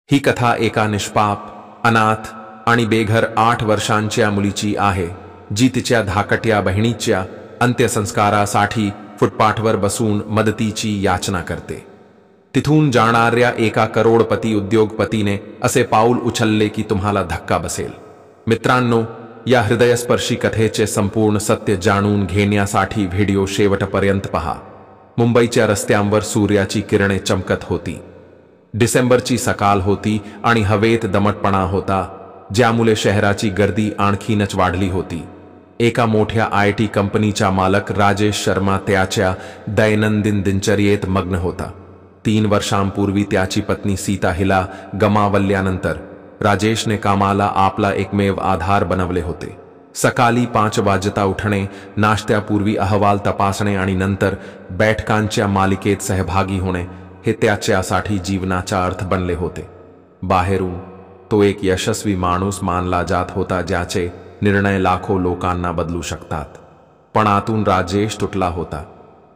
ही कथा एका निष्पाप, अनाथ आणि बेघर 8 वर्षांच्या मुलीची आहे, जी तिच्या धाकट्या बहिणीच्या अंत्यसंस्कारासाठी फुटपाथवर बसून मदतीची याचना करते. तिथून जाणाऱ्या एका करोडपती उद्योगपतीने असे पाऊल उचलले की तुम्हाला धक्का बसेल. मित्रांनो, या हृदयस्पर्शी कथेचे संपूर्ण सत्य जाणून घेण्यासाठी व्हिडिओ शेवटपर्यंत पहा. मुंबईच्या रस्त्यांवर सूर्याची किरणे चमकत होती. डिसेंबरची सकाळ होती आणि हवेत दमटपणा होता, ज्यामुळे शहराची गर्दी आणखीनच वाढली होती. एका मोठ्या IT कंपनीचा मालक राजेश शर्मा त्याच्या दैनंदिन दिनचर्येत मग्न होता. 3 वर्षांपूर्वी त्याची पत्नी सीता हिला गमावल्यानंतर राजेशने कामाला आपला एकमेव आधार बनवले होते. सकाळी 5 वाजता उठणे, नाश्त्यापूर्वी अहवाल तपासणे आणि नंतर बैठकांच्या मालिकेत सहभागी होणे हे त्याच्यासाठी जीवनाचा अर्थ बनले होते. बाहेरून तो एक यशस्वी माणूस मानला जात होता, ज्याचे निर्णय लाखो लोकांना बदलू शकतात. पण आतून राजेश तुटला होता.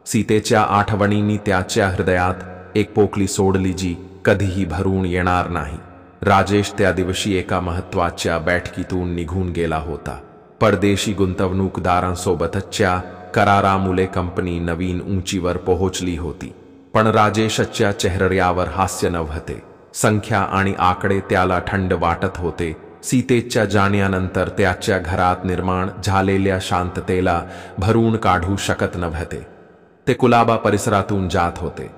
सीतेच्या आठवणींनी त्याच्या हृदयात एक पोकळी सोडली, जी कधीही भरून येणार नाही. राजेश त्या दिवशी एका महत्त्वाच्या बैठकीतून निघून गेला होता. परदेशी गुंतवणूकदारांसोबतच्या करारामुळे कंपनी नवीन उंचीवर पोहोचली होती. पण राजेशच्या चेहऱ्यावर हास्य नव्हते. संख्या आणि आकडे त्याला थंड वाटत होते. सीतेच्या जाण्यानंतर त्याच्या घरात निर्माण झालेल्या शांततेला भरून काढू शकत नव्हते. ते कुलाबा परिसरातून जात होते.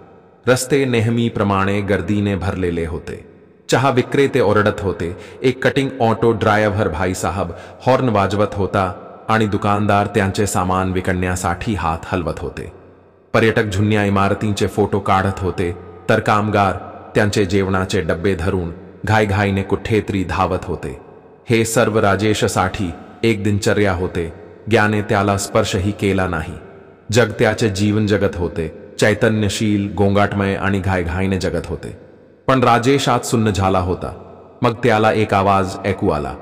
रस्ते नेहमीप्रमाणे गर्दीने भरलेले होते. चहा विक्रेते ओरडत होते. एक कटिंग ऑटो ड्रायव्हर भाईसाहब हॉर्न वाजवत होता आणि दुकानदार त्यांचे सामान विकण्यासाठी हात हलवत होते. पर्यटक जुन्या इमारतींचे फोटो काढत होते, तर कामगार त्यांचे जेवणाचे डब्बे धरून घाईघाईने कुठेतरी धावत होते. हे सर्व राजेशसाठी एक दिनचर्या होते, ज्याने त्याला स्पर्शही केला नाही. जग त्याचे जीवन जगत होते, चैतन्यशील, गोंगाटमय आणि घाईघाईने जगत होते. पण राजेश आत सुन्न झाला होता. मग त्याला एक आवाज ऐकू आला.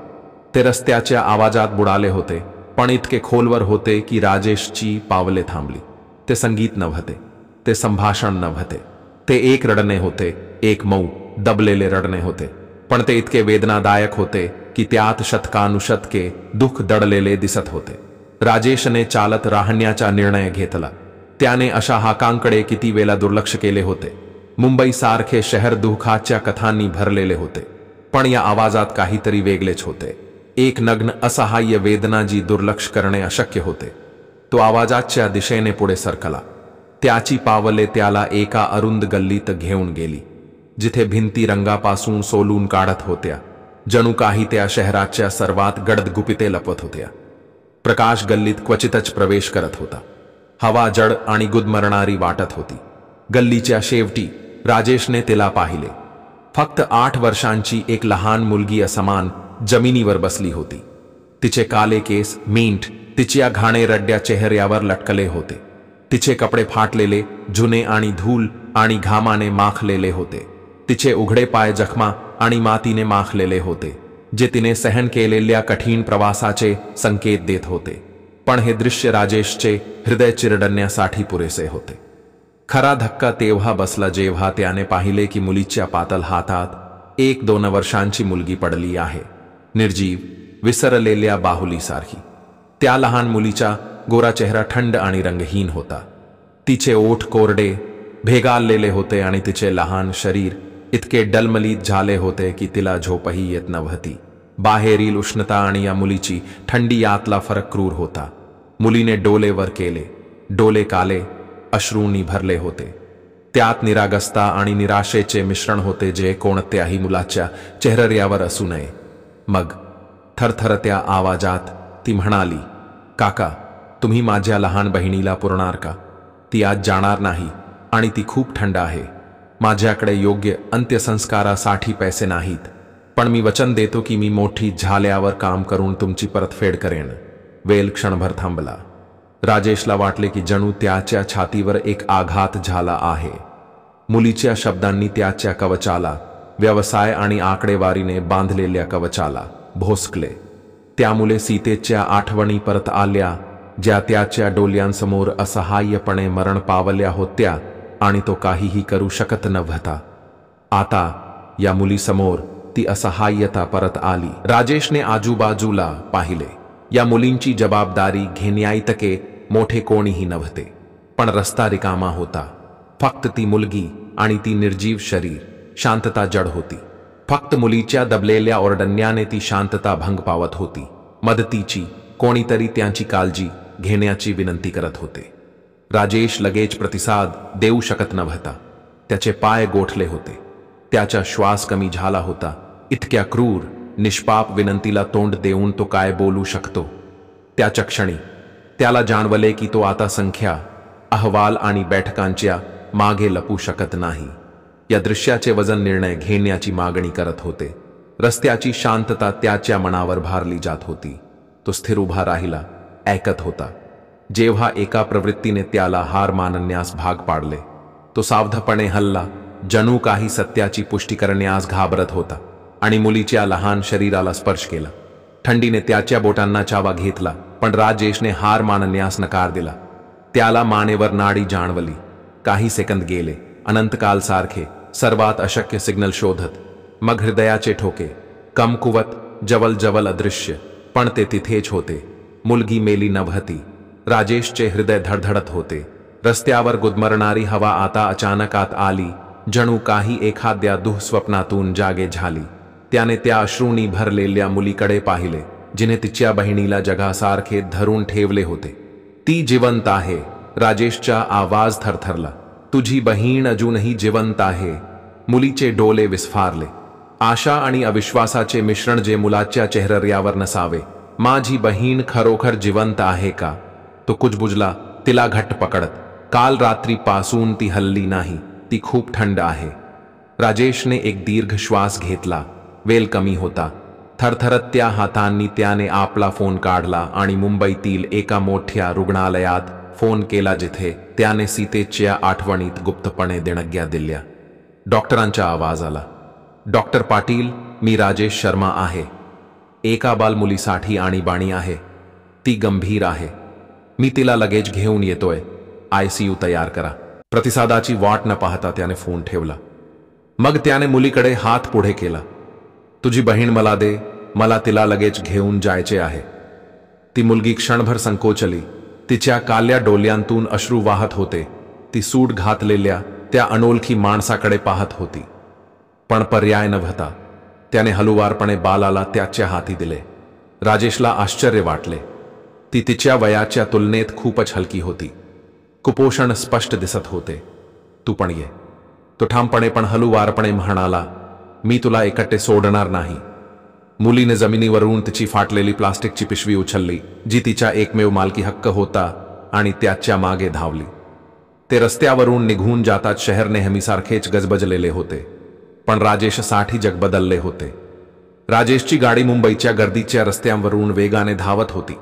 ते रस्त्याच्या आवाजात बुडाले होते, पण इतके खोलवर होते की राजेशची पावले थांबली. ते संगीत नव्हते, ते संभाषण नव्हते, ते एक रडणे होते. एक मऊ, दबलेले रडणे होते, पण ते इतके वेदनादायक होते की त्यात शतकानुशतके दुःख दडलेले दिसत होते. राजेशने चालत राहण्याचा निर्णय घेतला. त्याने अशा हाकांकडे किती वेळा दुर्लक्ष केले होते. मुंबईसारखे शहर दुःखाच्या कथांनी भरलेले होते, पण या आवाजात काहीतरी वेगळेच होते. एक नग्न असहाय्य वेदना, जी दुर्लक्ष करणे अशक्य होते. तो आवाजाच्या दिशेने पुढे सरकला. त्याची पावले त्याला एका अरुंद गल्लीत घेऊन गेली, जिथे भिंती रंगापासून सोलून काढत होत्या, जणू काही त्या शहराच्या सर्वात गडद गुपिते लपवत होत्या. प्रकाश गल्लीत क्वचितच प्रवेश करत होता. हवा जड आणि गुदमरणारी वाटत होती. गल्लीच्या शेवटी राजेशने तिला पाहिले. फक्त 8 वर्षांची एक लहान मुलगी असमान जमिनीवर बसली होती. तिचे काले केस मिंट तिच्या घाणेरड्या चेहऱ्यावर लटकले होते. तिचे कपडे फाटलेले, जुने आणि धूळ आणि घामाने माखलेले होते. तिचे उघडे पाय जखमा आणि मातीने माखलेले होते, जे तिने सहन केलेल्या कठीण प्रवासाचे संकेत देत होते. पण हे दृश्य राजेशचे हृदय चिरडण्यासाठी पुरेसे होते. खरा धक्का तेव्हा बसला जेव्हा त्याने पाहिले की मुलीच्या पातळ हातात एक 2 वर्षांची मुलगी पडली आहे, निर्जीव, विसरलेल्या बाहुलीसारखी. त्या लहान मुलीचा गोरा चेहरा थंड आणि रंगहीन होता. तिचे ओठ कोरडे, भेगाळलेले होते आणि तिचे लहान शरीर इतके डलमलीत झाले होते की तिला झोपही येत नव्हती. बाहेरील उष्णता आणि या मुलीची थंडी यातला फरक क्रूर होता. मुलीने डोळे वर केले. डोळे काले, अश्रूंनी भरले होते. त्यात निरागसता आणि निराशेचे मिश्रण होते, जे कोणत्याही मुलाच्या चेहऱ्यावर असू नये. मग थरथरत्या आवाजात ती म्हणाली, "काका, तुम्ही माझ्या लहान बहिणीला पुरणार का? ती आज जाणार नाही आणि ती खूप थंड आहे. माझ्याकडे योग्य अंत्यसंस्कारासाठी पैसे नाहीत, पण मी वचन देतो की मी मोठी झाल्यावर काम करून तुमची परतफेड करेन." वेल क्षणभर थांबला. राजेशला वाटले की जणू त्याच्या छातीवर एक आघात झाला आहे. मुलीच्या शब्दांनी त्याच्या कवचाला, व्यवसाय आणि आकडेवारीने बांधलेल्या कवचाला भोसकले. त्यामुळे सीतेच्या आठवणी परत आल्या, ज्या त्याच्या डोळ्यांसमोर असहाय्यपणे मरण पावल्या होत्या आणि तो काहीही करू शकत नव्हता. आता या मुलीसमोर ती असहाय्यता परत आली. राजेशने आजूबाजूला पाहिले. या मुलींची जबाबदारी घेण्याइतके मोठे कोणीही नव्हते, पण रस्ता रिकामा होता. फक्त ती मुलगी आणि ती निर्जीव शरीर. शांतता जड होती. फक्त मुलीच्या दबलेल्या ओरडण्याने ती शांतता भंग पावत होती. मदतीची कोणीतरी त्यांची काळजी घेण्याची विनंती करत होते. राजेश लगेच प्रतिसाद देऊ शकत नव्हता. त्याचे पाय गोठले होते. त्याचा श्वास कमी झाला होता. इतक्या क्रूर निष्पाप विनंतीला तोंड देऊन तो काय बोलू शकतो? त्याच्या क्षणी त्याला जाणवले की तो आता संख्या, अहवाल आणि बैठकांच्या मागे लपू शकत नाही. या दृश्याचे वजन निर्णय घेण्याची मागणी करत होते. रस्त्याची शांतता त्याच्या मनावर भारली जात होती. तो स्थिर उभा राहिला, ऐकत होता. जेव्हा एका प्रवृत्तीने त्याला हार मानण्यास भाग पाडले, तो सावधपणे हलला, जणू काही सत्याची पुष्टी करण्यास घाबरत होता, आणि मुलीच्या लहान शरीराला स्पर्श केला. थंडीने त्याच्या बोटांना चावा घेतला, पण राजेशने हार मानण्यास नकार दिला. त्याला मानेवर नाडी जाणवली. काही सेकंद गेले, अनंतकालसारखे, सर्वात अशक्य सिग्नल शोधत. मग हृदयाचे ठोके, कमकुवत, जवळ जवळ अदृश्य, पण ते तिथेच होते. मुलगी मेली नव्हती. राजेशचे हृदय धडधडत होते. रस्त्यावर गुदमरणारी हवा आता अचानक आत आली, जणू काही एखाद्या दुःस्वप्नातून जागे झाली. त्याने त्या अश्रूंनी भरलेल्या मुलीकडे पाहिले, जिने तिच्या बहिणीला जगासारखे धरून ठेवले होते. ती जिवंत आहे. राजेशचा आवाज थरथरला. तुझी बहीण अजूनही जिवंत आहे. मुलीचे डोळे विस्फारले. आशा आणि अविश्वासाचे मिश्रण जे मुलाच्या चेहऱ्यावर नसावे. माझी बहीण खरोखर जिवंत आहे का? तो कुजबुजला, तिला घट्ट पकडत. काल रात्रीपासून ती हलली नाही. ती खूप थंड आहे. राजेशने एक दीर्घ श्वास घेतला. वेल कमी होता. थरथरत त्या हातांनी त्याने आपला फोन काढला आणि मुंबईतील एका मोठ्या रुग्णालयात फोन केला, जिथे त्याने सीतेच्या आठवणीत गुप्तपणे देणग्या दिल्या. डॉक्टरांचा आवाज आला. डॉक्टर पाटील, मी राजेश शर्मा आहे. एका बालमुलीसाठी आणीबाणी आहे. ती गंभीर आहे. मी तिला लगेच घेऊन येतोय. ICU तयार करा. प्रतिसादाची वाट न पाहता त्याने फोन ठेवला. मग त्याने मुलीकडे हात पुढे केला. तुझी बहीण मला दे. मला तिला लगेच घेऊन जायचे आहे. ती मुलगी क्षणभर संकोचली. तिच्या काल्या डोळ्यांतून अश्रू वाहत होते. ती सूट घातलेल्या त्या अनोळखी माणसाकडे पाहत होती, पण पर्याय नव्हता. त्याने हळुवारपणे बालाला त्याच्या हाती दिले. राजेशला आश्चर्य वाटले. ती तिच्या वयाच्या तुलनेत खूपच हलकी होती. कुपोषण स्पष्ट दिसत होते. तू पण ये. तो ठामपणे पण हळुवारपणे म्हणाला, मी तुला एकटे सोडणार नाही. मुलीने जमिनीवरून तिची फाटलेली प्लास्टिकची पिशवी उचलली, जी तिचा एकमेव मालकी हक्क होता, आणि त्याच्या मागे धावली. ते रस्त्यावरून निघून जातात शहर नेहमीसारखेच गजबजलेले होते, पण राजेशसाठी जग बदलले होते. राजेशची गाडी मुंबईच्या गर्दीच्या रस्त्यांवरून वेगाने धावत होती.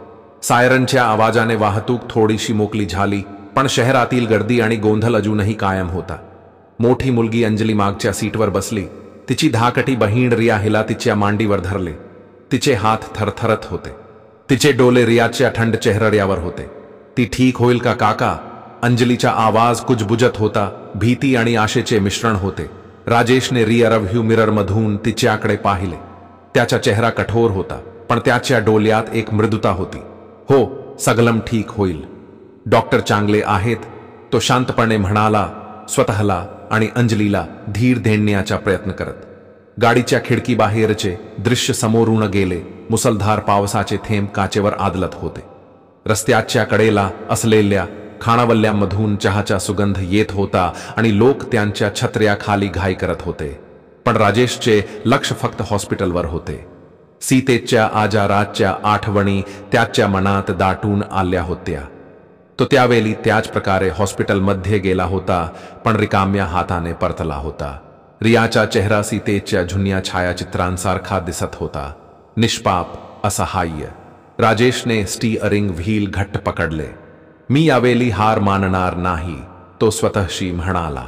सायरनच्या आवाजाने वाहतूक थोडीशी मोकळी झाली, पण शहरातील गर्दी आणि गोंधळ अजूनही कायम होता. मोठी मुलगी अंजली मागच्या सीटवर बसली. तिची धाकटी बहीण रिया हिला तिच्या मांडीवर धरले. तिचे हात थरथरत होते. तिचे डोळे रियाच्या थंड चेहऱ्यावर होते. ती ठीक होईल का काका? अंजलीचा आवाज कुजबुजत होता. भीती आणि आशेचे मिश्रण होते. राजेशने रिअरव्ह्यू मिररमधून तिच्याकडे पाहिले. त्याचा चेहरा कठोर होता, पण त्याच्या डोळ्यात एक मृदुता होती. हो, सगळं ठीक होईल. डॉक्टर चांगले आहेत, तो शांतपणे म्हणाला, स्वतःला आणि अंजलीला धीर देण्याचा प्रयत्न करत. गाडीच्या खिडकीबाहेरचे दृश्य समोरून गेले. मुसळधार पावसाचे थेंब काचेवर आदलत होते. रस्त्याच्या कडेला असलेल्या खाणावल्यांमधून चहाचा सुगंध येत होता आणि लोक त्यांच्या छत्र्याखाली घाई करत होते. पण राजेशचे लक्ष फक्त हॉस्पिटलवर होते. सीतेच्या आजाराच्या आठवणी त्याच्या मनात दाटून आल्या होत्या. तो त्यावेळी त्याच प्रकारे हॉस्पिटलमध्ये गेला होता, पण रिकाम्या हाताने परतला होता. रियाचा चेहरा सीतेच्या जुन्या छायाचित्रांसारखा दिसत होता, निष्पाप, असहाय्य. राजेशने स्टीअरिंग व्हील घट्ट पकडले. मी यावेळी हार मानणार नाही, तो स्वतःशी म्हणाला.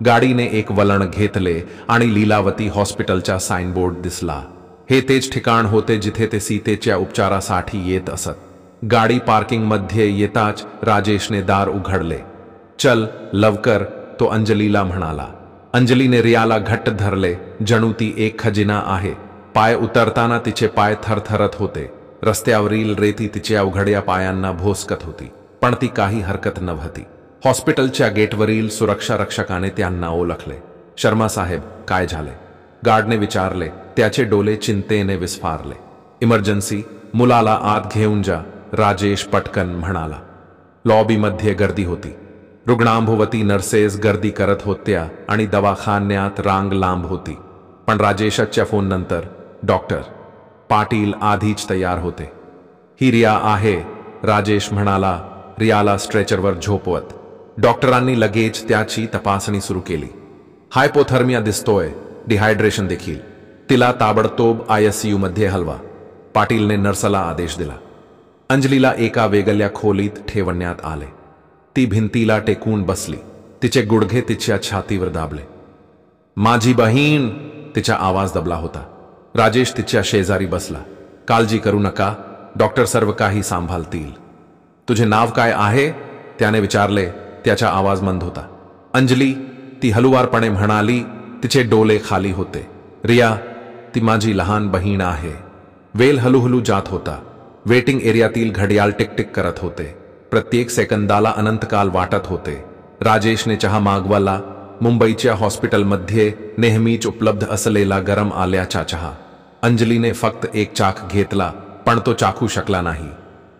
गाडीने एक वळण घेतले आणि लीलावती हॉस्पिटलचा साइनबोर्ड दिसला. हे तेच ठिकाण होते जिथे ते सीतेच्या उपचारासाठी येत असत. गाडी पार्किंगमध्ये येताच राजेशने दार उघडले. चल लवकर, तो अंजलीला म्हणाला. अंजलीने रियाला घट्ट धरले, जणू ती एक खजिना आहे. पाय उतरताना तिचे पाय थरथरत होते. रस्त्यावरील रेती तिच्या अवघड्या पायांना भोसकत होती, पण ती काही हरकत नव्हती. हॉस्पिटलच्या गेटवरील सुरक्षा रक्षकाने त्यांना ओळखले. शर्मा साहेब, काय झाले? गार्डने विचारले. त्याचे डोळे चिंतेने विस्फारले. इमर्जन्सी, मुलाला आत घेऊन जा, राजेश पटकन म्हणाला. लॉबीमध्ये गर्दी होती. रुग्णांभोवती नर्सेस गर्दी करत होत्या आणि दवाखान्यात रांग लांब होती. पण राजेशच्या फोननंतर डॉक्टर पाटील आधीच तयार होते. ही रिया आहे, राजेश म्हणाला, रियाला स्ट्रेचरवर झोपवत. डॉक्टरांनी लगेच त्याची तपासणी सुरू केली. हायपोथर्मिया दिसतोय, डिहायड्रेशन देखील. तिला ताबडतोब ICU मध्ये हलवा. पाटीलने नर्सला आदेश दिला. अंजलीला एका वेगळ्या खोलीत ठेवण्यात आले. ती भिंतीला टेकून बसली. तिचे गुडघे तिच्या छातीवर दाबले. माझी बहीण, तिचा आवाज दबला होता. राजेश तिच्या शेजारी बसला. काळजी करू नका, डॉक्टर सर्व काही सांभाळतील. तुझे नाव काय आहे? त्याने विचारले. त्याचा आवाज मंद होता. अंजली, ती हलुवारपणे म्हणाली. तिचे डोळे खाली होते. रिया, ती माझी लहान बहीण आहे. वेल हळूहळू जात होता. वेटिंग एरियातील घडियाळ टिकटिक करत होते. प्रत्येक सेकंदाला अनंतकाल वाटत होते. राजेशने चहा मागवला. मुंबईच्या हॉस्पिटलमध्ये नेहमीच उपलब्ध असलेला गरम आल्याचा चहा. अंजलीने फक्त एक चाक घेतला, पण तो चाखू शकला नाही.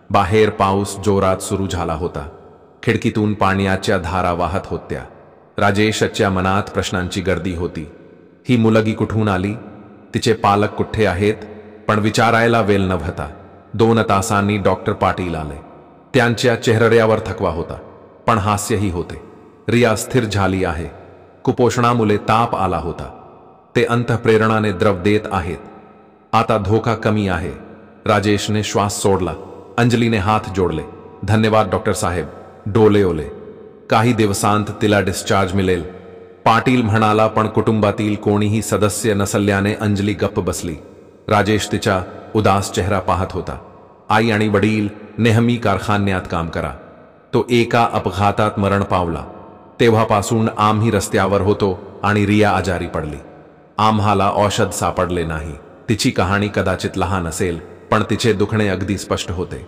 बाहेर पाऊस जोरात सुरू झाला होता. खिडकीतून पाण्याच्या धारा वाहत होत्या. राजेशच्या मनात प्रश्नांची गर्दी होती. ही मुलगी कुठून आली? तिचे पालक कुठे आहेत? पण विचारायला वेळ नव्हता. 2 तासांनी डॉक्टर पाटील आले. त्यांच्या चेहऱ्यावर थकवा होता, पण हास्यही होते. रिया स्थिर झाली आहे. कुपोषणामुळे ताप आला होता. ते अंतःप्रेरणाने द्रव देत आहेत. आता धोका कमी आहे. राजेशने श्वास सोडला. अंजलीने हात जोडले. धन्यवाद डॉक्टर साहेब. डोले ओले. काही दिवसांत तिला डिस्चार्ज मिळेल, पाटील म्हणाला. पण कुटुंबातील कोणीही सदस्य नसल्याने अंजली गप्प बसली. राजेश तिचा उदास चेहरा पाहत होता. आई आणि वडील नेहमी कारखान्यात काम करा. तो एका अपघातात मरण पावला. तेव्हापासून आम्ही रस्त्यावर होतो आणि रिया आजारी पडली. आम्हाला औषध सापडले नाही. तिची कहाणी कदाचित लहान असेल, पण तिचे दुखणे अगदी स्पष्ट होते.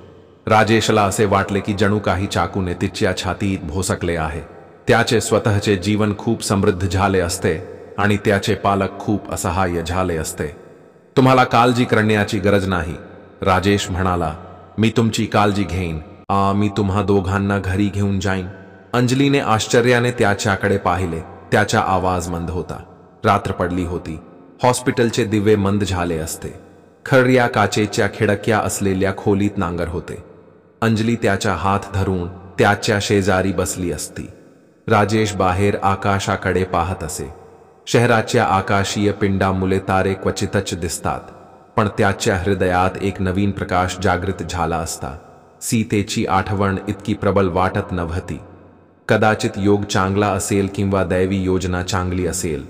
राजेशला असे वाटले की जणू काही चाकूने तिच्या छातीत भोसकले आहे. त्याचे स्वतःचे जीवन खूप समृद्ध झाले असते आणि त्याचे पालक खूप असहाय्य झाले असते. तुम्हाला काळजी करण्याची गरज नाही, राजेश म्हणाला. मी तुमची काळजी घेईन. मी तुम्हा दोघांना घरी घेऊन जाईन. अंजलीने आश्चर्याने त्याच्याकडे पाहिले. त्याचा आवाज मंद होता. रात्र पडली होती. हॉस्पिटलचे दिवे मंद झाले असते. खर्या काचेच्या खिडक्या असलेल्या खोलीत नांगर होते. अंजली त्याचा हात धरून त्याच्या शेजारी बसली असती. राजेश बाहेर आकाशाकडे पाहत असे. शहराच्या आकाशीय पिंडामुळे तारे क्वचितच दिसतात, पण त्याच्या हृदयात एक नवीन प्रकाश जागृत झाला असता. सीतेची आठवण इतकी प्रबल वाटत नव्हती. कदाचित योग चांगला असेल किंवा दैवी योजना चांगली असेल,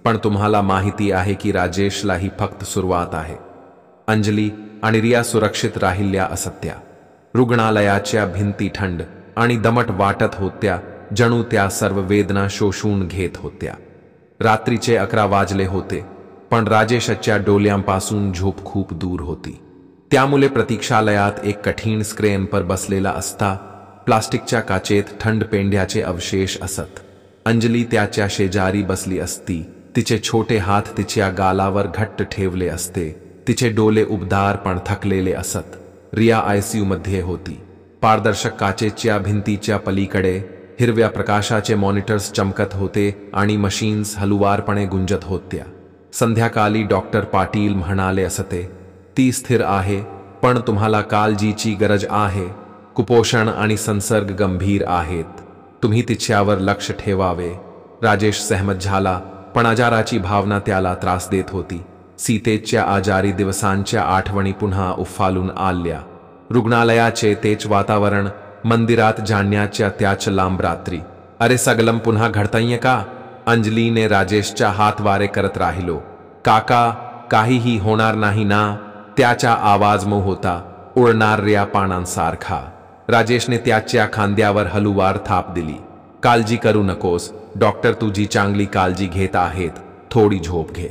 पण तुम्हाला माहिती आहे की राजेशला ही फक्त सुरुवात आहे. अंजली आणि रिया सुरक्षित राहिल्या असत्या. रुग्णालयाच्या भिंती थंड आणि दमट वाटत होत्या, जणू त्या सर्व वेदना शोषून घेत होत्या. रात्रीचे 11 वाजले होते, पण राजेशच्या डोळ्यांपासून झोप खूप दूर होती. त्यामुळे प्रतीक्षालयात एक कठीण स्क्रीन पर बसलेला असता. प्लास्टिकच्या काचेत थंड पेंड्याचे अवशेष असत. अंजली त्याच्या शेजारी बसली असती. तिचे छोटे हात तिच्या गालावर घट्ट ठेवले असते. तिचे डोळे उबदार पण थकलेले असत. रिया ICU मध्ये होती. पारदर्शक काचेच्या भिंतीच्या पलीकडे हिरव्या प्रकाशाचे मॉनिटर्स चमकत होते आणि मशीन्स हलुवारपणे गुंजत होत्या. संध्याकाळी डॉक्टर पाटील म्हणाले असते, ती स्थिर आहे, पण तुम्हाला काळजीची गरज आहे. कुपोषण आणि संसर्ग गंभीर आहेत. तुम्ही तिच्यावर लक्ष ठेवावे. राजेश सहमत झाला, पण आजाराची भावना त्याला त्रास देत होती. सीतेच्या आजारी दिवसांच्या आठवणी पुन्हा उफालून आल्या. रुग्णालयाचे तेच वातावरण, मंदिरात जाण्याच्या त्याच लांब रात्री. अरे सगलम पुन्हा घडतंय का? अंजलीने राजेशच्या हात वारे करत राहिलो. काका, काहीही होणार नाही ना? त्याचा आवाज मऊ होता, उडणाऱ्या पानांसारखा. राजेशने त्याच्या खांद्यावर हलुवार थाप दिली. काळजी करू नकोस, डॉक्टर तुझी चांगली काळजी घेत आहेत, थोडी झोप घे.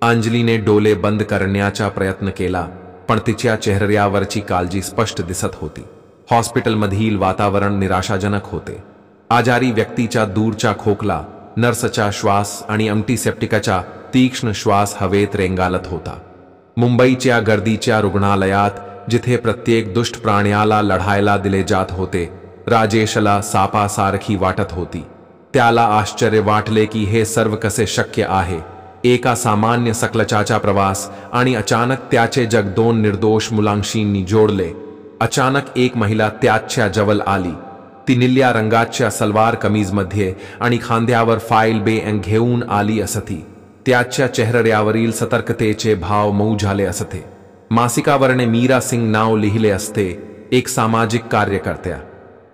अंजलीने डोळे बंद करण्याचा प्रयत्न केला, पण तिच्या चेहऱ्यावरची काळजी स्पष्ट दिसत होती. हॉस्पिटलमधील वातावरण निराशाजनक होते. आजारी व्यक्तीचा दूरचा खोकला, नर्सचा श्वास आणि अँटीसेप्टिकचा तीक्ष्ण श्वास हवेत रेंगाळत होता. मुंबईच्या गर्दीच्या रुग्णालयात, जिथे प्रत्येक दुष्ट प्राण्याला लढायला दिले जात होते, राजेशला सापासारखी वाटत होती. त्याला आश्चर्य वाटले की हे सर्व कसे शक्य आहे. एका सामान्य सकलचाचा प्रवास आणि अचानक त्याचे जग दोन निर्दोष मुलांशी जोडले. अचानक एक महिला त्याच्या जवळ आली. ती निळ्या रंगाच्या सलवार कमीजमध्ये आणि खांद्यावर फाईल बॅग घेऊन आली असती. त्याच्या चेहऱ्यावरील सतर्कतेचे भाव मऊ झाले असते. मासिकावरने मीरा सिंग नाव लिहिले असते, एक सामाजिक कार्यकर्त्या.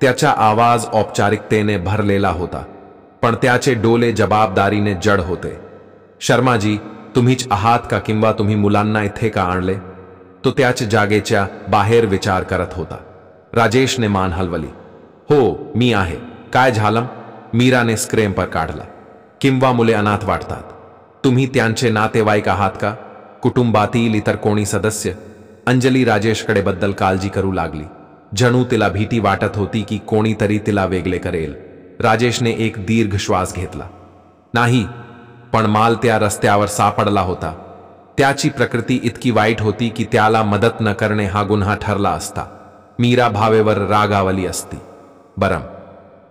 त्याचा आवाज औपचारिकतेने भरलेला होता, पण त्याचे डोळे जबाबदारीने जड होते. शर्माजी, तुम्हीच आहात का, किंवा तुम्ही मुलांना इथे का आणले? तो त्याच्या जागेच्या बाहेर विचार करत होता. राजेशने मान हलवली. हो, मी आहे. काय झालं? मीराने स्क्रेमपर काढला. किंवा मुले अनाथ वाटतात. तुम्ही त्यांचे नातेवाईक आहात का? कुटुंबातील इतर कोणी सदस्य? अंजली राजेशकडे बद्दल काळजी करू लागली. जणू तिला भीती वाटत होती की कोणीतरी तिला वेगळे करेल. राजेशने एक दीर्घ श्वास घेतला. नाही, पण माल त्या रस्त्यावर सापडला होता. त्याची प्रकृती इतकी वाईट होती की त्याला मदत न करणे हा गुन्हा ठरला असता. मीरा भावेवर रागावली असती. बरं,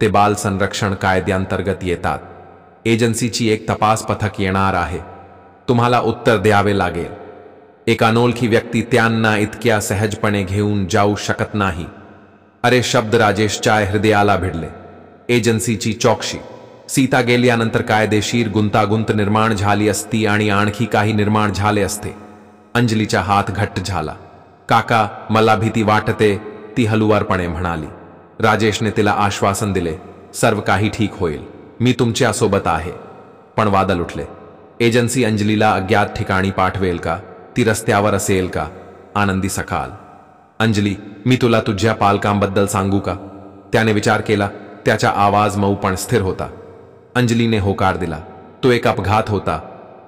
ते बाल संरक्षण कायद्यांतर्गत येतात. एजन्सीची एक तपास पथक येणार आहे. तुम्हाला उत्तर द्यावे लागेल. एक अनोळखी व्यक्ती त्यांना इतक्या सहजपणे घेऊन जाऊ शकत नाही. अरे शब्द राजेशच्या हृदयाला भिडले. एजन्सीची चौकशी. सीता गेल्यानंतर कायदेशीर गुंतागुंत निर्माण झाली असती आणि आणखी काही निर्माण झाले असते. अंजलीचा हात घट्ट झाला. काका, मला भीती वाटते, ती हलुवारपणे म्हणाली. राजेशने तिला आश्वासन दिले, सर्व काही ठीक होईल, मी तुमच्या सोबत आहे. पण वादळ उठले. एजन्सी अंजलीला अज्ञात ठिकाणी पाठवेल का? ती रस्त्यावर असेल का? आनंदी सकाळ. अंजली, मी तुला तुझ्या पालकांबद्दल सांगू का? त्याने विचार केला. त्याचा आवाज मऊ पण स्थिर होता. अंजलीने होकार दिला. तो एक अपघात होता.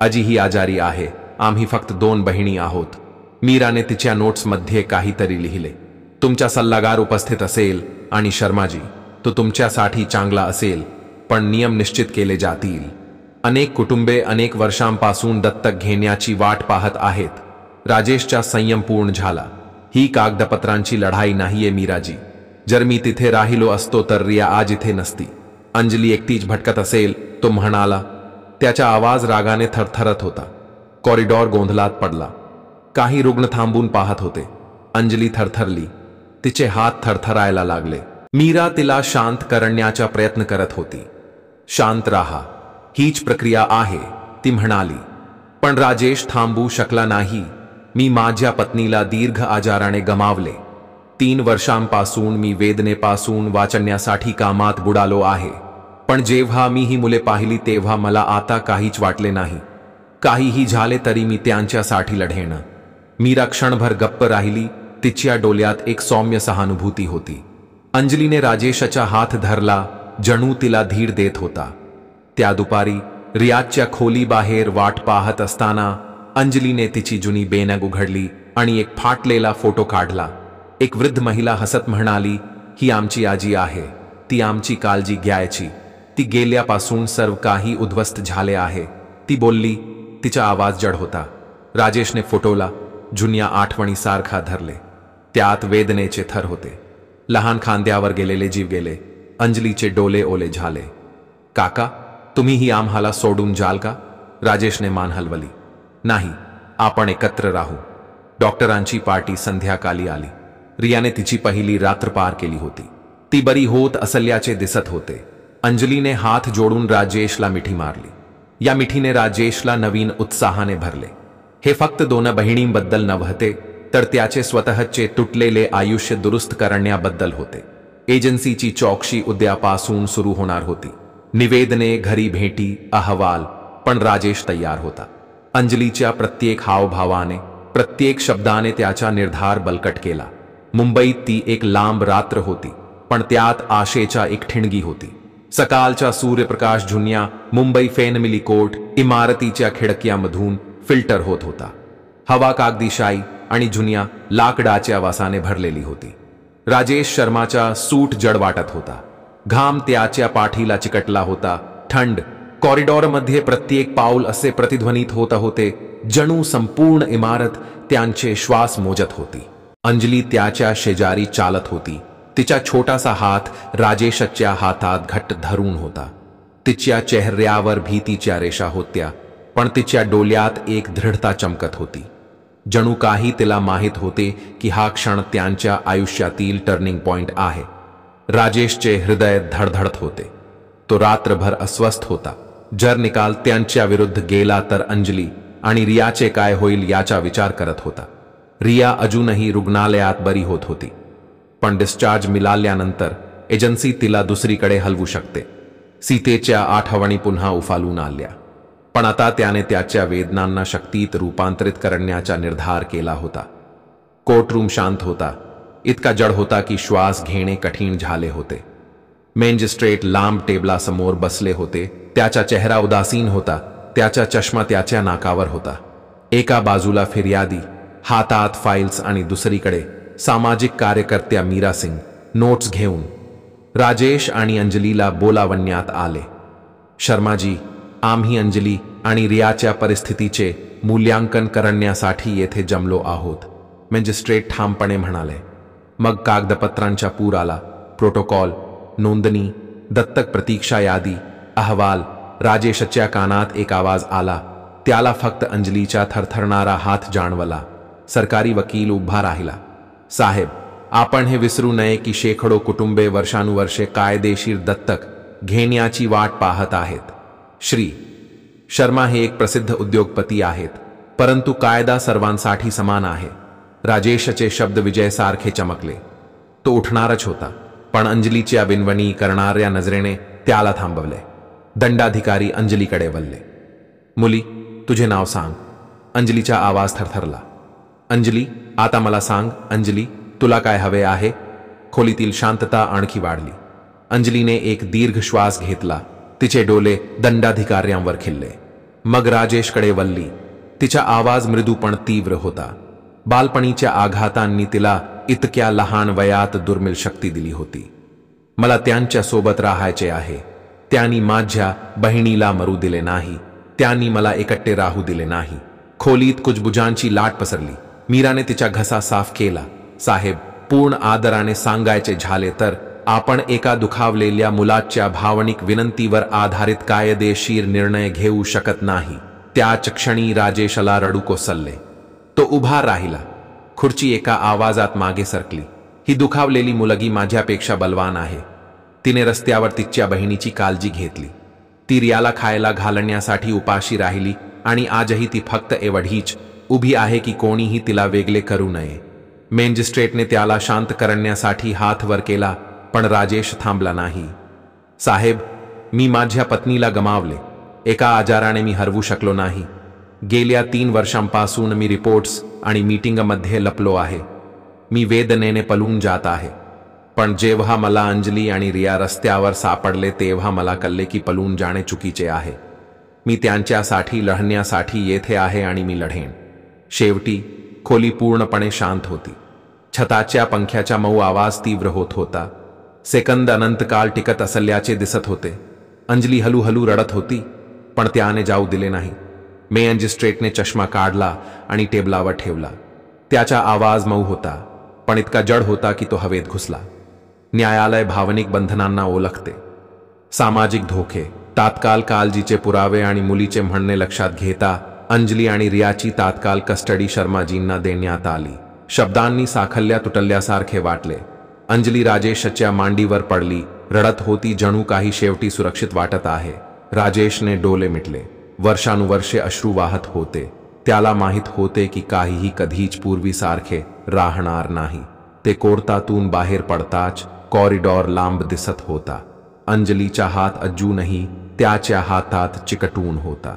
आजी ही आजारी आहे. आम्ही फक्त 2 बहिणी आहोत. मीराने तिच्या नोट्समध्ये काहीतरी लिहिले. तुमचा सल्लागार उपस्थित असेल आणि शर्माजी, तो तुमच्यासाठी चांगला असेल, पण नियम निश्चित केले जातील. अनेक कुटुंबे अनेक वर्षांपासून दत्तक घेण्याची वाट पाहत आहेत. राजेशचा संयम पूर्ण झाला. ही कागदपत्रांची लढाई नाहीये मीराजी. जर मी तिथे राहिलो असतो तर रिया आज इथे नसती. अंजली एकटीच भटकत असेल, तो म्हणाला. त्याचा आवाज रागाने थरथरत होता. कॉरिडॉर गोंधळात पडला. काही रुग्ण थांबून पाहत होते. अंजली थरथरली. तिचे हात थरथरायला लागले. मीरा तिला शांत करण्याचा प्रयत्न करत होती. शांत राहा, हीच प्रक्रिया आहे, ती म्हणाली. पण राजेश थांबू शकला नाही. मी माझ्या पत्नीला दीर्घ आजाराने गमावले. 3 वर्षांपासून मी वेदनेपासून वाचण्यासाठी कामात बुडालो आहे. पण जेव्हा मी ही मुले पाहिली तेव्हा मला आता काहीच वाटले नाही. काहीही झाले तरी मी त्यांच्यासाठी लढेन. मीरा क्षणभर गप्प राहिली. तिच्या डोळ्यात एक सौम्य सहानुभूती होती. अंजलीने राजेशचा हात धरला, जणू तिला धीर देत होता. त्या दुपारी रियाजच्या खोलीबाहेर वाट पाहत असताना अंजलीने तिची जुनी बॅग उघडली आणि एक फाटलेला फोटो काढला. एक वृद्ध महिला हसत म्हणाली, ही आमची आजी आहे. ती आमची काळजी घ्यायची. ती गेल्यापासून सर्व काही उद्ध्वस्त झाले आहे, ती बोलली. तिचा आवाज जड होता. राजेशने फोटोला जुन्या आठवणीसारखा धरले. त्यात वेदनेचे थर होते. लहान खांद्यावर गेलेले जीव गेले. अंजलीचे डोळे ओले झाले. काका, तुम्हीही आम्हाला सोडून जाल का? राजेशने मान हलवली. नाही, आपण एकत्र राहू. डॉक्टरांची पार्टी संध्याकाळी आली. रियाने तिची पहिली रात्र पार केली होती. ती बरी होत असल्याचे दिसत होते. अंजलीने हात जोडून राजेशला मिठी मारली. या मिठीने राजेशला नवीन उत्साहाने भरले. हे फक्त 2 बहिणींबद्दल नव्हते, तर त्याचे स्वतःचे तुटलेले आयुष्य दुरुस्त करण्याबद्दल होते. एजन्सीची चौकशी उद्यापासून सुरू होणार होती. निवेदने, घरी भेटी, अहवाल. पण राजेश तयार होता. अंजलीच्या प्रत्येक हावभावाने, प्रत्येक शब्दाने त्याचा निर्धार बलकट केला. मुंबईत ती एक लांब रात्र होती, पण त्यात आशेचा एक ठिणगी होती. सकाळचा सूर्यप्रकाश जुन्या मुंबई फेनमिली कोर्ट इमारतीच्या खिडक्यामधून फिल्टर होत होता. हवा कागदीशाई आणि जुन्या लाकडाच्या वासाने भरलेली होती. राजेश शर्माचा सूट जड वाटत होता. घाम त्याच्या पाठीला चिकटला होता. थंड कॉरिडॉरमध्ये प्रत्येक पाऊल असे प्रतिध्वनित होत होते जणू संपूर्ण इमारत त्यांचे श्वास मोजत होती. अंजली त्याच्या शेजारी चालत होती. तिचा छोटासा हात राजेशच्या हातात घट्ट धरून होता. तिच्या चेहऱ्यावर भीतीच्या रेषा होत्या, पण तिच्या डोळ्यात एक दृढता चमकत होती. जणू काही तिला माहीत होते की हा क्षण त्यांच्या आयुष्यातील टर्निंग पॉइंट आहे. राजेशचे हृदय धडधडत होते. तो रात्रभर अस्वस्थ होता. जर निकाल त्यांच्या विरुद्ध गेला तर अंजली आणि रियाचे काय होईल याचा विचार करत होता. रिया अजूनही रुग्णालयात बरी होत होती, पण डिस्चार्ज मिळाल्यानंतर एजन्सी तिला दुसरीकडे हलवू शकते. सीतेच्या आठवणी पुन्हा उफालून आल्या, पण आता त्याने त्याच्या वेदनांना शक्तीत रूपांतरित करण्याचा निर्धार केला होता. कोर्टरूम शांत होता, इतका जड होता की श्वास घेणे कठीण झाले होते. मॅजिस्ट्रेट लांब टेबलासमोर बसले होते. त्याचा चेहरा उदासीन होता. त्याचा चष्मा त्याच्या नाकावर होता. एका बाजूला फिर्यादी हातात फाईल्स आणि दुसरीकडे सामाजिक कार्यकर्त्या मीरा सिंग नोट्स घेऊन. राजेश आणि अंजलीला बोलावण्यात आले. शर्माजी, आम्ही अंजली आणि रियाच्या परिस्थितीचे मूल्यांकन करण्यासाठी येथे जमलो आहोत, मॅजिस्ट्रेट ठामपणे म्हणाले. मग कागदपत्रांचा पूर आला. प्रोटोकॉल, नोंदणी, दत्तक प्रतीक्षा यादी, अहवाल. राजेशच्या कानात एक आवाज आला. त्याला फक्त अंजलीचा थरथरणारा हात जाणवला. सरकारी वकील उभा राहिला. साहेब, आपण हे विसरू नये की शेकडो कुटुंबे वर्षानुवर्षे कायदेशीर दत्तक घेण्याची वाट पाहत आहेत. श्री शर्मा हे एक प्रसिद्ध उद्योगपती आहेत, परंतु कायदा सर्वांसाठी समान आहे. राजेशचे शब्द विजयसारखे चमकले. तो उठणारच होता, पण अंजलीच्या विनवणी करणाऱ्या नजरेने त्याला थांबवले. दंडाधिकारी अंजलीकडे वळले. मुली, तुझे नाव सांग. अंजलीचा आवाज थरथरला. अंजली, आता मला सांग. अंजली, तुला काय हवे आहे? खोलीतील शांतता आणखी वाढली. अंजलीने एक दीर्घ श्वास घेतला. तिचे डोळे दंडाधिकाऱ्यांवर खिळले. मग राजेशकडे वळली. तिचा आवाज मृदू पण तीव्र होता. बालपणीच्या आघातांनी तिला इतक्या लहान वयात दुर्मिळ शक्ती दिली होती. मला त्यांच्या सोबत राहायचे आहे. त्यांनी माझ्या बहिणीला मरू दिले नाही. त्यांनी मला एकटे राहू दिले नाही. खोलीत कुजबुजांची लाट पसरली. मीराने तिचा घसा साफ केला. साहेब, पूर्ण आदराने सांगायचे झाले तर आपण एका दुखावलेल्या मुलाच्या भावनिक विनंतीवर आधारित कायदेशीर निर्णय घेऊ शकत नाही. त्याच क्षणी राजेशला रडू कोसळले. तो उभा राहिला. खुर्ची एका आवाजात मागे सरकली. ही दुखावलेली मुलगी माझ्यापेक्षा बलवान आहे. तिने रस्त्यावर तिच्या बहिणीची काळजी घेतली. ती रियाला खायला घालण्यासाठी उपाशी राहिली आणि आजही ती फक्त एवढीच उभी आहे की कोणीही तिला वेगळे करू नये. मॅजिस्ट्रेटने त्याला शांत करण्यासाठी हात वर केला, पण राजेश थांबला नाही. साहेब, मी माझ्या पत्नीला गमावले. एका आजाराने मी हरवू शकलो नाही. गेल्या 3 वर्षांपासून मी रिपोर्ट्स आणि मीटिंगमध्ये लपलो आहे. मी वेदनेने पळून जात आहे. पण जेव्हा मला अंजली आणि रिया रस्त्यावर सापडले तेव्हा मला कळले की पळून जाणे चुकीचे आहे. मी त्यांच्यासाठी लढण्यासाठी येथे आहे आणि मी लढेन. शेवटी खोली पूर्णपणे शांत होती. छताच्या पंख्याचा मऊ आवाज तीव्र होत होता. सेकंद अनंतकाळ टिकत असल्याचे दिसत होते. अंजली हळूहळू रडत होती, पण त्याने जाऊ दिले नाही. मॅजिस्ट्रेटने चष्मा काढला आणि टेबलावर ठेवला. त्याचा आवाज मऊ होता, पण इतका जड होता की तो हवेत घुसला. न्यायालय भावनिक बंधनांना ओळखते. सामाजिक धोके, तात्काळ काळजीचे पुरावे आणि मुलीचे म्हणणे लक्षात घेता अंजली आणि रियाची तात्काळ कस्टडी शर्माजींना देण्यात आली. शब्दांनी साखल्या तुटल्यासारखे वाटले. अंजली राजेशच्या मांडीवर पडली, रडत होती जणू काही शेवटी सुरक्षित वाटत आहे. राजेशने डोळे मिटले. वर्षानुवर्षे अश्रू वाहत होते. त्याला माहीत होते की काहीही कधीच पूर्वीसारखे राहणार नाही. ते कोर्टातून बाहेर पडताच कॉरिडॉर लांब दिसत होता. अंजलीचा हात अजूनही त्याच्या हातात चिकटून होता.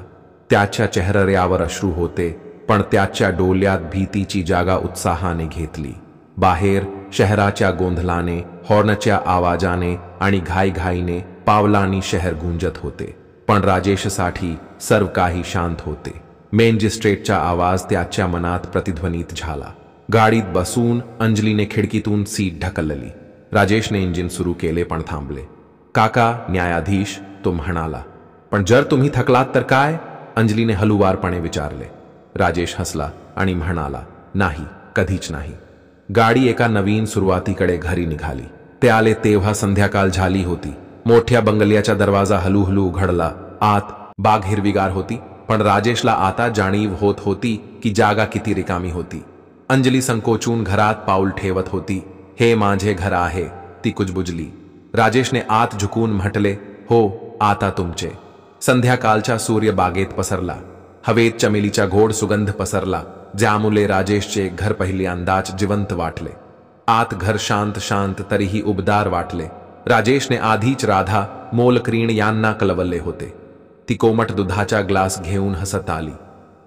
त्याच्या चेहऱ्यावर अश्रू होते, पण त्याच्या डोळ्यात भीतीची जागा उत्साहाने घेतली. बाहेर शहराच्या गोंधळाने, हॉर्नच्या आवाजाने आणि घाईघाईने पावलांनी शहर गुंजत होते. पण राजेशसाठी सर्व काही शांत होते. मॅजिस्ट्रेटचा आवाज त्याच्या मनात प्रतिध्वनित झाला. गाडीत बसून अंजलीने खिडकीतून सीट ढकलली. राजेशने इंजिन सुरू केले पण थांबले. काका, न्यायाधीश, तो म्हणाला. पण जर तुम्ही थकलात तर काय? अंजलीने हलुवारपणे विचारले. राजेश हसला आणि म्हणाला, नाही, कधीच नाही. गाडी एका नवीन सुरुवातीकडे घरी निघाली. ते आले तेव्हा संध्याकाळ झाली होती. मोठ्या बंगल्याचा दरवाजा हळूहळू उघडला. आत बाग हिरवीगार होती, पण राजेशला आता जाणीव होत होती की जागा किती रिकामी होती. अंजली संकोचून घरात पाऊल ठेवत होती. हे माझे घर आहे, ती कुजबुजली. राजेशने आत झुकून म्हटले, हो, आता तुमचे. संध्याकाळचा सूर्य बागेत पसरला. हवेत चमेलीचा गोड सुगंध पसरला, ज्यामुळे राजेशचे घर पहिल्यांदाच जिवंत वाटले. आत घर शांत शांत तरीही उबदार वाटले. राजेशने आधीच राधा, मोलकरीण यांना कळवले होते. ती कोमट दुधाचा ग्लास घेऊन हसत आली.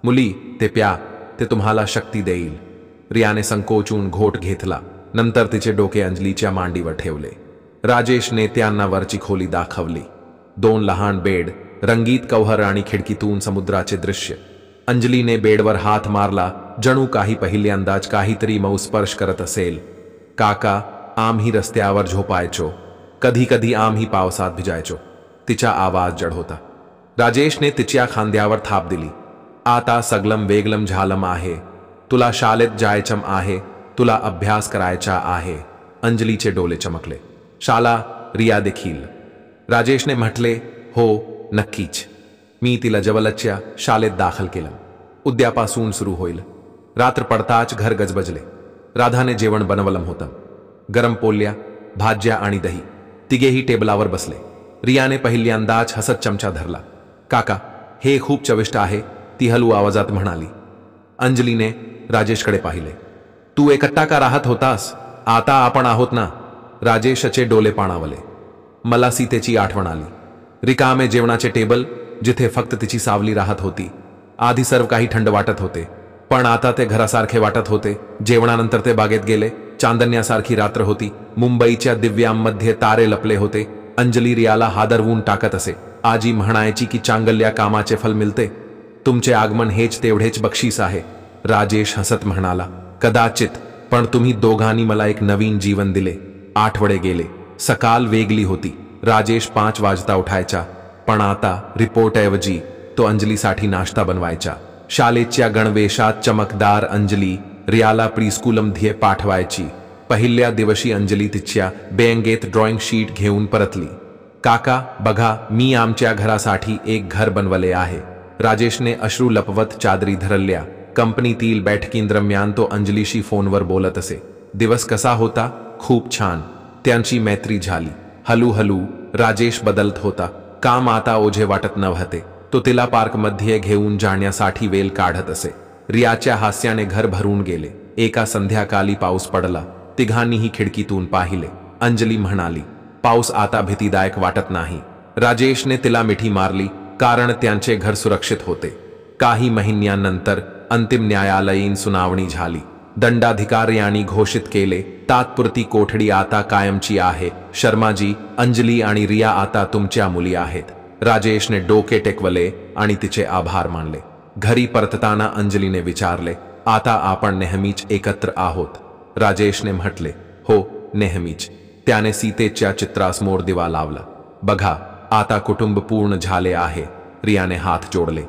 मुली, ते प्या, ते तुम्हाला शक्ती देईल. रियाने संकोचून घोट घेतला. नंतर तिचे डोके अंजलीच्या मांडीवर ठेवले. राजेशने त्यांना वरची खोली दाखवली. 2 लहान बेड, रंगीत कव्हर आणि खिडकीतून समुद्राचे दृश्य. अंजलीने बेडवर हात मारला, जणू काही पहिल्यांदाच काहीतरी मऊ स्पर्श करत असेल. काका, आम्ही रस्त्यावर झोपायचो. कधी कधी आम्ही पावसात भिजायचो. तिचा आवाज जड होता. राजेशने तिच्या खांद्यावर थाप दिली. आता सगळं वेगळं झालं आहे. तुला शाळेत जायचं आहे, तुला अभ्यास करायचा आहे. अंजलीचे डोळे चमकले. शाळा? रिया देखील. राजेशने म्हटले, हो, नक्कीच. मी तिला जवळच्या शाळेत दाखल केलं. उद्यापासून सुरू होईल. रात्र पडताच घर गजबजले. राधाने जेवण बनवलं होतं. गरम पोळ्या, भाज्या आणि दही. तिघेही टेबलावर बसले. रियाने पहिल्यांदाच हसत चमचा धरला. काका, हे खूप चविष्ट आहे, ती हलू आवाजात म्हणाली. अंजलीने राजेशकडे पाहिले. तू एकटा का राहत होतास? आता आपण आहोत ना? राजेशचे डोळे पाणावले. मला सीतेची आठवण आली. रिकामे जेवणाचे टेबल, जिथे फक्त तिची सावली राहत होती. आधी सर्व काही थंड वाटत होते, पण आता ते घरासारखे वाटत होते. जेवणानंतर ते बागेत गेले. चांदण्यासारखी रात्र होती. मुंबईच्या दिव्यांमध्ये तारे लपले होते. अंजली रियाला हादरवून टाकत असे. आजी म्हणायची की चांगल्या कामाचे फल मिळते. तुमचे आगमन हेच तेवढेच बक्षीस आहे. राजेश हसत म्हणाला, कदाचित, पण तुम्ही दोघांनी मला एक नवीन जीवन दिले. आठवडे गेले. सकाळ वेगळी होती. राजेश 5 वाजता उठायचा, पण आता रिपोर्टऐवजी तो अंजलीसाठी नाश्ता बनवायचा. शाळेच्या गणवेशात चमकदार अंजली रियाला प्रीस्कूलमध्ये पाठवायची. पहिल्या दिवशी अंजली तिच्या बँगेत ड्रॉइंग शीट घेऊन परतली. काका, बघा, मी आमच्या घरासाठी एक घर बनवले आहे. राजेशने अश्रू लपवत चादरी धरल्या. कंपनीतील बैठकींदरम्यान तो अंजलीशी फोनवर बोलत असे. दिवस कसा होता? खूप छान. त्यांची मैत्री झाली. हळूहळू राजेश बदलत होता. काम आता ओझे वाटत नव्हते. तो तिला पार्कमध्ये घेऊन जाण्यासाठी वेळ काढत असे. रियाच्या हास्याने घर भरून गेले. एका संध्याकाळी पाऊस पडला. तिघांनीही खिडकीतून पाहिले. अंजली म्हणाली, पाऊस आता भीतीदायक वाटत नाही. राजेशने तिला मिठी मारली, कारण त्यांचे घर सुरक्षित होते. काही महिन्यांनंतर अंतिम न्यायालयीन सुनावणी झाली. दंडाधिकाऱ्यांनी घोषित केले, तात्पुरती कोठडी आता कायमची आहे. शर्माजी, अंजली आणि रिया आता तुमच्या मुली आहेत. राजेशने डोके टेकवले आणि तिचे आभार मानले. घरी परतताना अंजलीने विचारले, आता आपण नेहमीच एकत्र आहोत? राजेशने म्हटले, हो, नेहमीच. त्याने सीतेच्या चित्रासमोर दिवा लावला. बघा, आता कुटुंब पूर्ण झाले आहे. रियाने हात जोडले.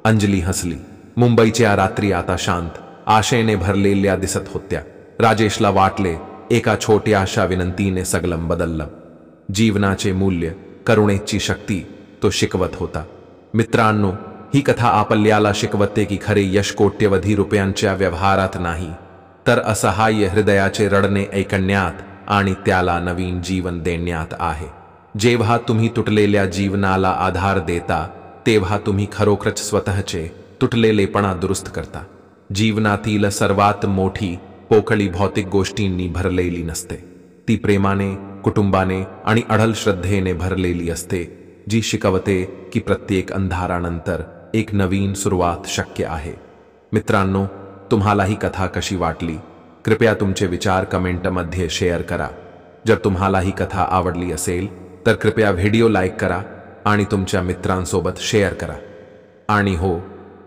अंजली हसली. मुंबईच्या रात्री आता शांत, आशेने भरलेल्या दिसत होत्या. राजेशला वाटले, एका छोट्याशा विनंतीने सगळं बदललं. जीवनाचे मूल्य, करुणेची शक्ती तो शिकवत होता. मित्रांनो, ही कथा आपल्याला शिकवते की खरे यश कोट्यवधी रुपयांच्या व्यवहारात नाही, तर असहाय्य हृदयाचे रडणे ऐकण्यात आणि त्याला नवीन जीवन देण्यात आहे. जेव्हा तुम्ही तुटलेल्या जीवनाला आधार देता, तेव्हा तुम्ही खरोखरच स्वतःचे तुटलेलेपणा दुरुस्त करता. जीवनातील सर्वात मोठी पोकळी भौतिक गोष्टींनी भरलेली नसते. ती प्रेमाने, कुटुंबाने आणि अढळ श्रद्धेने भरलेली असते, जी शिकवते की प्रत्येक अंधारानंतर एक नवीन सुरुवात शक्य आहे. मित्रांनो, तुम्हाला ही कथा कशी वाटली? कृपया तुमचे विचार कमेंटमध्ये शेअर करा. जर तुम्हाला ही कथा आवडली असेल तर कृपया व्हिडिओ लाईक करा आणि तुमच्या मित्रांसोबत शेअर करा. आणि हो,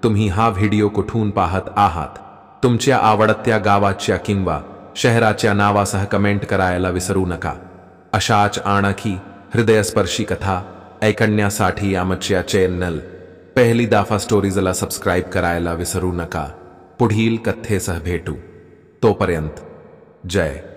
तुम्ही हा व्हिडिओ कुठून पाहत आहात तुमच्या आवडत्या गावाच्या किंवा शहराच्या नावासह कमेंट करायला विसरू नका. अशाच आणखी हृदयस्पर्शी कथा ऐकण्यासाठी आमच्या चॅनल पहिली दाफा स्टोरीजला सबस्क्राईब करायला विसरू नका. पुढील कथेसह भेटू. तोपर्यंत जय